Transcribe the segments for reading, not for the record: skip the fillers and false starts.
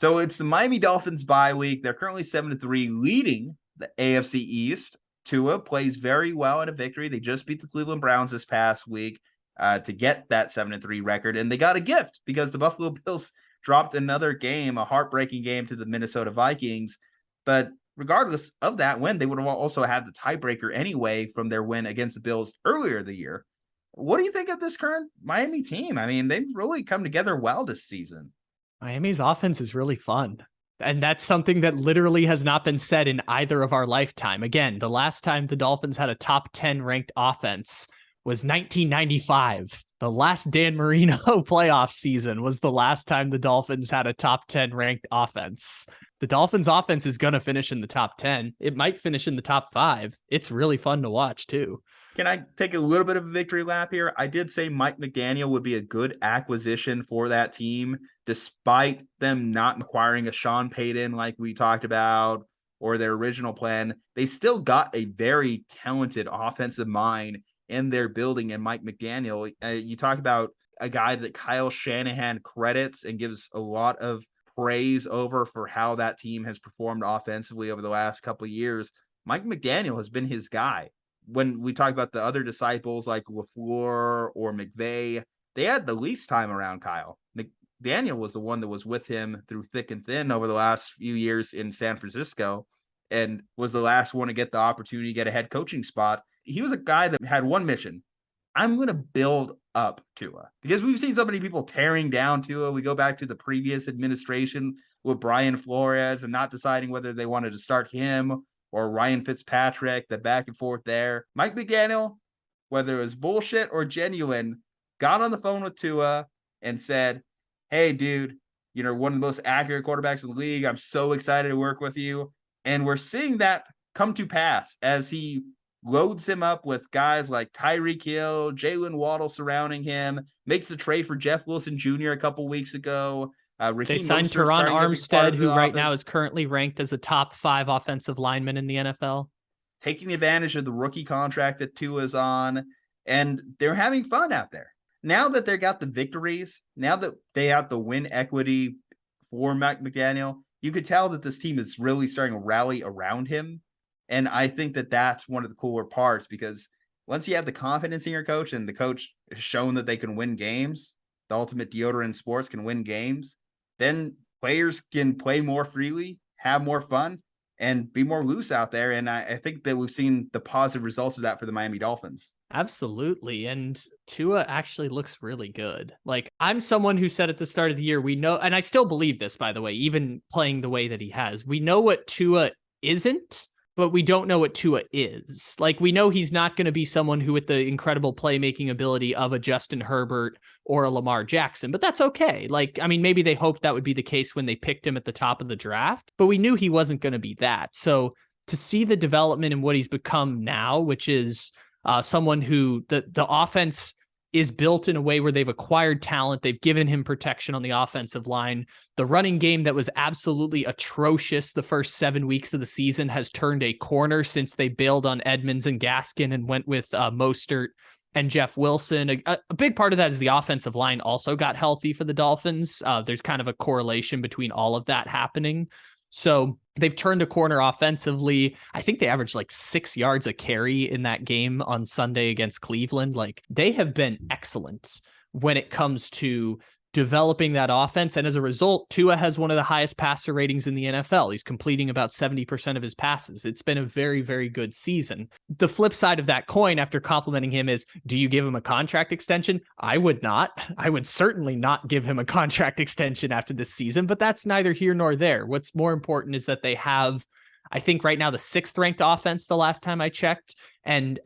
So it's the Miami Dolphins bye week. They're currently 7-3, leading the AFC East. Tua plays very well in a victory. They just beat the Cleveland Browns this past week to get that 7-3 record. And they got a gift because the Buffalo Bills dropped another game, a heartbreaking game to the Minnesota Vikings. But regardless of that win, they would have also had the tiebreaker anyway from their win against the Bills earlier the year. What do you think of this current Miami team? I mean, they've really come together well this season. Miami's offense is really fun. And that's something that literally has not been said in either of our lifetime. Again, the last time the Dolphins had a top 10 ranked offense was 1995. The last Dan Marino playoff season was the last time the Dolphins had a top 10 ranked offense. The Dolphins offense is going to finish in the top 10. It might finish in the top 5. It's really fun to watch too. Can I take a little bit of a victory lap here? I did say Mike McDaniel would be a good acquisition for that team, despite them not acquiring a Sean Payton like we talked about or their original plan. They still got a very talented offensive mind in their building. And Mike McDaniel, you talk about a guy that Kyle Shanahan credits and gives a lot of praise over for how that team has performed offensively over the last couple of years. Mike McDaniel has been his guy. When we talk about the other disciples like LaFleur or McVay, they had the least time around Kyle. McDaniel was the one that was with him through thick and thin over the last few years in San Francisco and was the last one to get the opportunity to get a head coaching spot. He was a guy that had one mission. I'm going to build up Tua because we've seen so many people tearing down Tua. We go back to the previous administration with Brian Flores and not deciding whether they wanted to start him or Ryan Fitzpatrick, the back and forth there. Mike McDaniel, whether it was bullshit or genuine, got on the phone with Tua and said, hey, dude, you're one of the most accurate quarterbacks in the league. I'm so excited to work with you. And we're seeing that come to pass as he loads him up with guys like Tyreek Hill, Jaylen Waddle surrounding him, makes the trade for Jeff Wilson Jr. a couple weeks ago. They signed Teron Armstead, who right now is currently ranked as a top 5 offensive lineman in the NFL. Taking advantage of the rookie contract that Tua is on, and they're having fun out there. Now that they got the victories, now that they have the win equity for Mike McDaniel, you could tell that this team is really starting to rally around him. And I think that that's one of the cooler parts because once you have the confidence in your coach and the coach has shown that they can win games, the ultimate deodorant in sports can win games, then players can play more freely, have more fun, and be more loose out there. And I think that we've seen the positive results of that for the Miami Dolphins. Absolutely. And Tua actually looks really good. Like, I'm someone who said at the start of the year, we know, and I still believe this, by the way, even playing the way that he has, we know what Tua isn't, but we don't know what Tua is. Like, we know he's not going to be someone who with the incredible playmaking ability of a Justin Herbert or a Lamar Jackson, but that's okay. Like, I mean, maybe they hoped that would be the case when they picked him at the top of the draft, but we knew he wasn't going to be that. So to see the development and what he's become now, which is someone who the offense is built in a way where they've acquired talent. They've given him protection on the offensive line. The running game that was absolutely atrocious the first 7 weeks of the season has turned a corner since they bailed on Edmonds and Gaskin and went with Mostert and Jeff Wilson. A big part of that is the offensive line also got healthy for the Dolphins. There's kind of a correlation between all of that happening. So they've turned a corner offensively. I think they averaged like 6 yards a carry in that game on Sunday against Cleveland. Like, they have been excellent when it comes to developing that offense. And as a result, Tua has one of the highest passer ratings in the NFL. He's completing about 70% of his passes. It's been a very, very good season. The flip side of that coin after complimenting him is, do you give him a contract extension? I would not. I would certainly not give him a contract extension after this season, but that's neither here nor there. What's more important is that they have, I think right now, the 6th ranked offense the last time I checked, and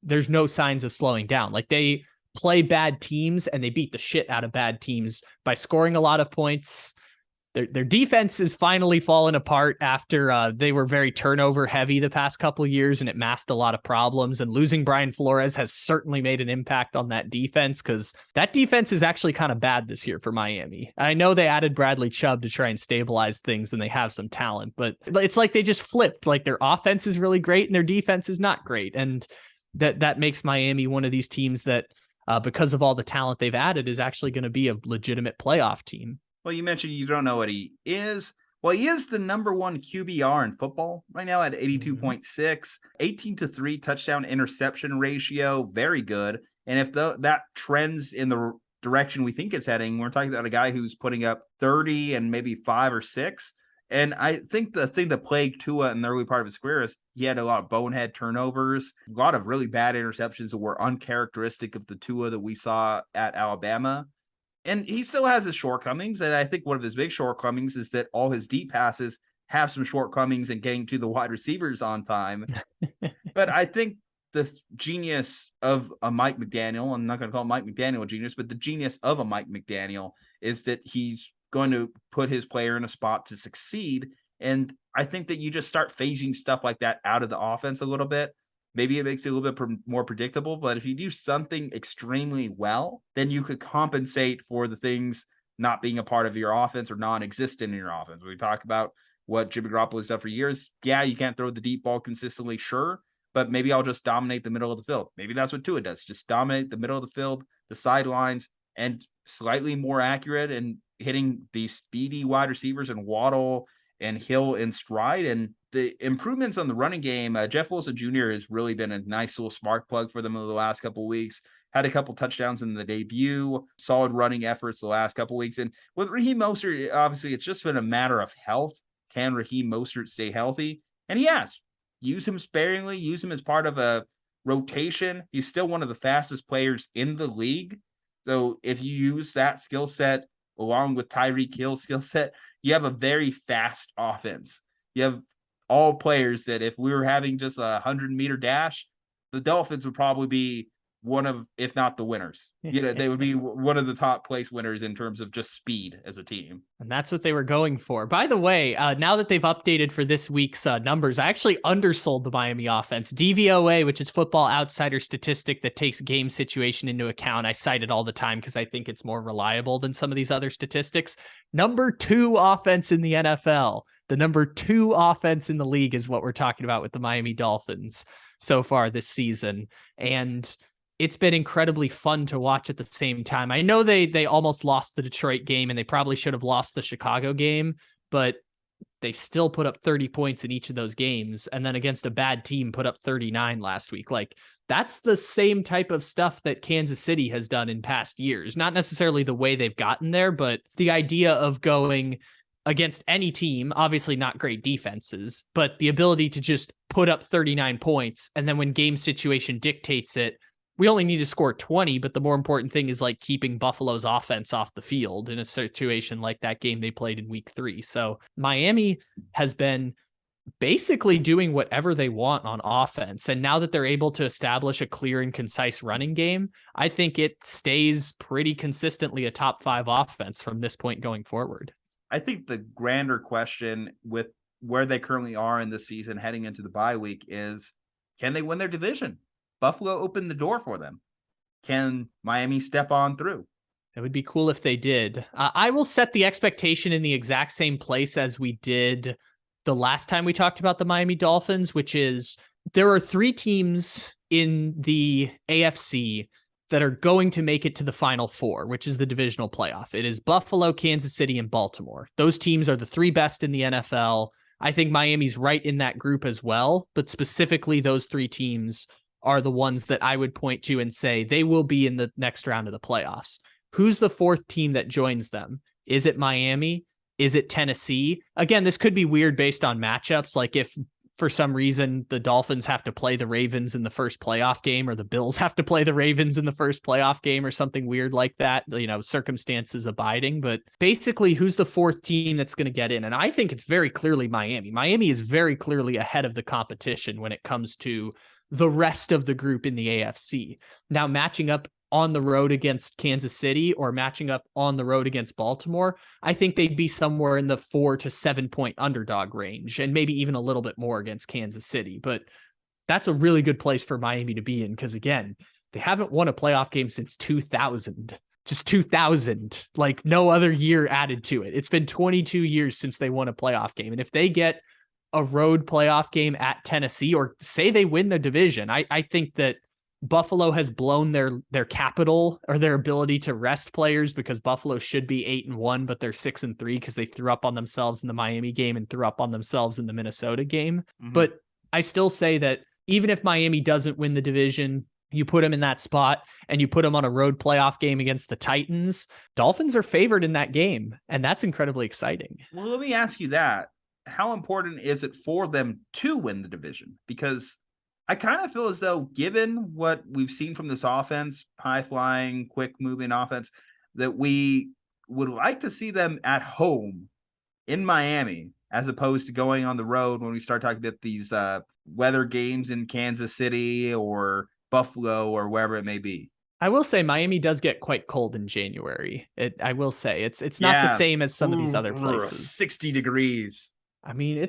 there's no signs of slowing down. Like, they play bad teams and they beat the shit out of bad teams by scoring a lot of points. Their defense is finally falling apart after they were very turnover heavy the past couple of years, and it masked a lot of problems. And losing Brian Flores has certainly made an impact on that defense, because that defense is actually kind of bad this year for Miami. I know they added Bradley Chubb to try and stabilize things, and they have some talent, but it's like they just flipped. Like, their offense is really great and their defense is not great. And that makes Miami one of these teams that, because of all the talent they've added, is actually going to be a legitimate playoff team. Well, you mentioned you don't know what he is. Well, he is the number one QBR in football right now at 82.6, 18-3 touchdown interception ratio. Very good. And if that trends in the direction we think it's heading, we're talking about a guy who's putting up 30 and maybe 5 or 6. And I think the thing that plagued Tua in the early part of his career is he had a lot of bonehead turnovers, a lot of really bad interceptions that were uncharacteristic of the Tua that we saw at Alabama. And he still has his shortcomings. And I think one of his big shortcomings is that all his deep passes have some shortcomings in getting to the wide receivers on time. But I think the genius of a Mike McDaniel, I'm not going to call Mike McDaniel a genius, but the genius of a Mike McDaniel is that he's going to put his player in a spot to succeed. And I think that you just start phasing stuff like that out of the offense a little bit. Maybe it makes it a little bit more predictable, but if you do something extremely well, then you could compensate for the things not being a part of your offense or non-existent in your offense. We talk about what Jimmy Garoppolo has done for years. Yeah, you can't throw the deep ball consistently, sure, but maybe I'll just dominate the middle of the field. Maybe that's what Tua does. Just dominate the middle of the field, the sidelines, and slightly more accurate and hitting these speedy wide receivers and Waddle and Hill in stride. And the improvements on the running game, Jeff Wilson Jr. has really been a nice little spark plug for them over the last couple of weeks. Had a couple touchdowns in the debut, solid running efforts the last couple of weeks. And with Raheem Mostert, obviously, it's just been a matter of health. Can Raheem Mostert stay healthy? And he has. Use him sparingly, use him as part of a rotation. He's still one of the fastest players in the league. So if you use that skill set along with Tyreek Hill's skill set, you have a very fast offense. You have all players that if we were having just a 100-meter dash, the Dolphins would probably be one of, if not the winners. They would be one of the top place winners in terms of just speed as a team. And that's what they were going for. By the way, now that they've updated for this week's numbers, I actually undersold the Miami offense. DVOA, which is Football Outsider statistic that takes game situation into account. I cite it all the time because I think it's more reliable than some of these other statistics. Number 2 offense in the NFL. The number 2 offense in the league is what we're talking about with the Miami Dolphins so far this season. And it's been incredibly fun to watch at the same time. I know they almost lost the Detroit game and they probably should have lost the Chicago game, but they still put up 30 points in each of those games. And then against a bad team, put up 39 last week. Like, that's the same type of stuff that Kansas City has done in past years. Not necessarily the way they've gotten there, but the idea of going against any team, obviously not great defenses, but the ability to just put up 39 points. And then when game situation dictates it, we only need to score 20, but the more important thing is like keeping Buffalo's offense off the field in a situation like that game they played in week 3. So Miami has been basically doing whatever they want on offense. And now that they're able to establish a clear and concise running game, I think it stays pretty consistently a top 5 offense from this point going forward. I think the grander question with where they currently are in this season heading into the bye week is, can they win their division? Buffalo opened the door for them. Can Miami step on through? It would be cool if they did. I will set the expectation in the exact same place as we did the last time we talked about the Miami Dolphins, which is there are 3 teams in the AFC that are going to make it to the Final 4, which is the divisional playoff. It is Buffalo, Kansas City, and Baltimore. Those teams are the 3 best in the NFL. I think Miami's right in that group as well, but specifically those 3 teams are the ones that I would point to and say they will be in the next round of the playoffs. Who's the 4th team that joins them? Is it Miami? Is it Tennessee? Again, this could be weird based on matchups. Like if for some reason the Dolphins have to play the Ravens in the first playoff game, or the Bills have to play the Ravens in the first playoff game, or something weird like that, circumstances abiding. But basically, who's the 4th team that's going to get in? And I think it's very clearly Miami. Miami is very clearly ahead of the competition when it comes to the rest of the group in the AFC. Now, matching up on the road against Kansas City or matching up on the road against Baltimore, I think they'd be somewhere in the 4 to 7 point underdog range, and maybe even a little bit more against Kansas City. But that's a really good place for Miami to be in, because again, they haven't won a playoff game since 2000. Just 2000, like no other year added to it. It's been 22 years since they won a playoff game. And if they get a road playoff game at Tennessee, or say they win the division, I think that Buffalo has blown their capital or their ability to rest players, because Buffalo should be 8-1, but they're 6-3 because they threw up on themselves in the Miami game and threw up on themselves in the Minnesota game. Mhm. But I still say that even if Miami doesn't win the division, you put them in that spot and you put them on a road playoff game against the Titans, Dolphins are favored in that game. And that's incredibly exciting. Well, let me ask you that. How important is it for them to win the division? Because I kind of feel as though, given what we've seen from this offense, high flying, quick moving offense, that we would like to see them at home in Miami, as opposed to going on the road when we start talking about these weather games in Kansas City or Buffalo or wherever it may be. I will say Miami does get quite cold in January. I will say it's not the same as some of these other places. 60 degrees. I mean,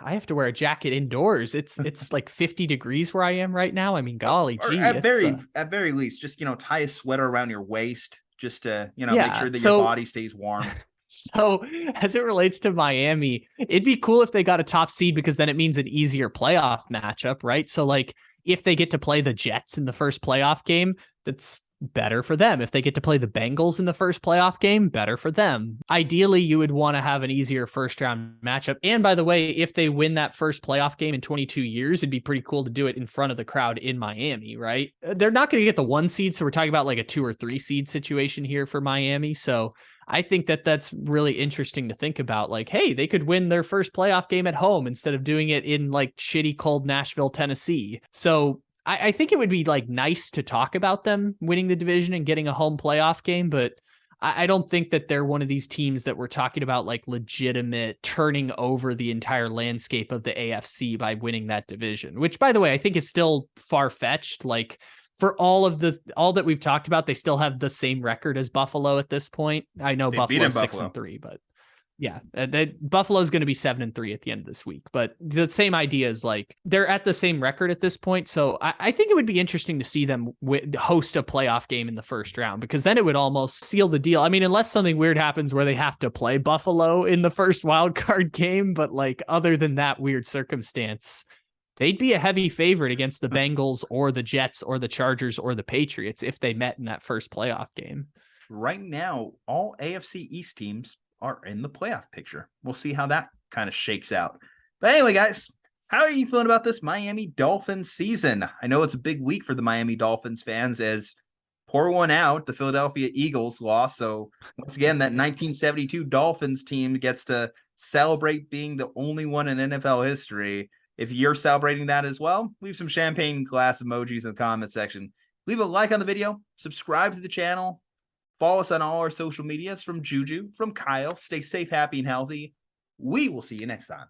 I have to wear a jacket indoors. It's like 50 degrees where I am right now. I mean, golly gee. At very least, just, tie a sweater around your waist just to, make sure that your body stays warm. So as it relates to Miami, it'd be cool if they got a top seed, because then it means an easier playoff matchup, right? So like if they get to play the Jets in the first playoff game, that's better for them. If they get to play the Bengals in the first playoff game, better for them. Ideally, you would want to have an easier first round matchup. And by the way, if they win that first playoff game in 22 years, it'd be pretty cool to do it in front of the crowd in Miami, right? They're not going to get the 1 seed. So we're talking about like a 2 or 3 seed situation here for Miami. So I think that that's really interesting to think about. Like, hey, they could win their first playoff game at home instead of doing it in like shitty, cold Nashville, Tennessee. So I think it would be like nice to talk about them winning the division and getting a home playoff game, but I don't think that they're one of these teams that we're talking about like legitimate turning over the entire landscape of the AFC by winning that division, which, by the way, I think is still far-fetched. Like, for all that we've talked about, they still have the same record as Buffalo at this point. I know Buffalo's 6-3, but yeah, Buffalo's going to be 7-3 at the end of this week. But the same idea is like they're at the same record at this point. So I think it would be interesting to see them host a playoff game in the first round, because then it would almost seal the deal. I mean, unless something weird happens where they have to play Buffalo in the first wild card game. But like, other than that weird circumstance, they'd be a heavy favorite against the Bengals or the Jets or the Chargers or the Patriots if they met in that first playoff game. Right now, all AFC East teams are in the playoff picture. We'll see how that kind of shakes out. But anyway, guys, how are you feeling about this Miami Dolphins season? I know it's a big week for the Miami Dolphins fans, as pour one out, the Philadelphia Eagles lost. So once again, that 1972 Dolphins team gets to celebrate being the only one in NFL history. If you're celebrating that as well, leave some champagne glass emojis in the comment section. Leave a like on the video, subscribe to the channel, follow us on all our social medias. From Juju, from Kyle, stay safe, happy, and healthy. We will see you next time.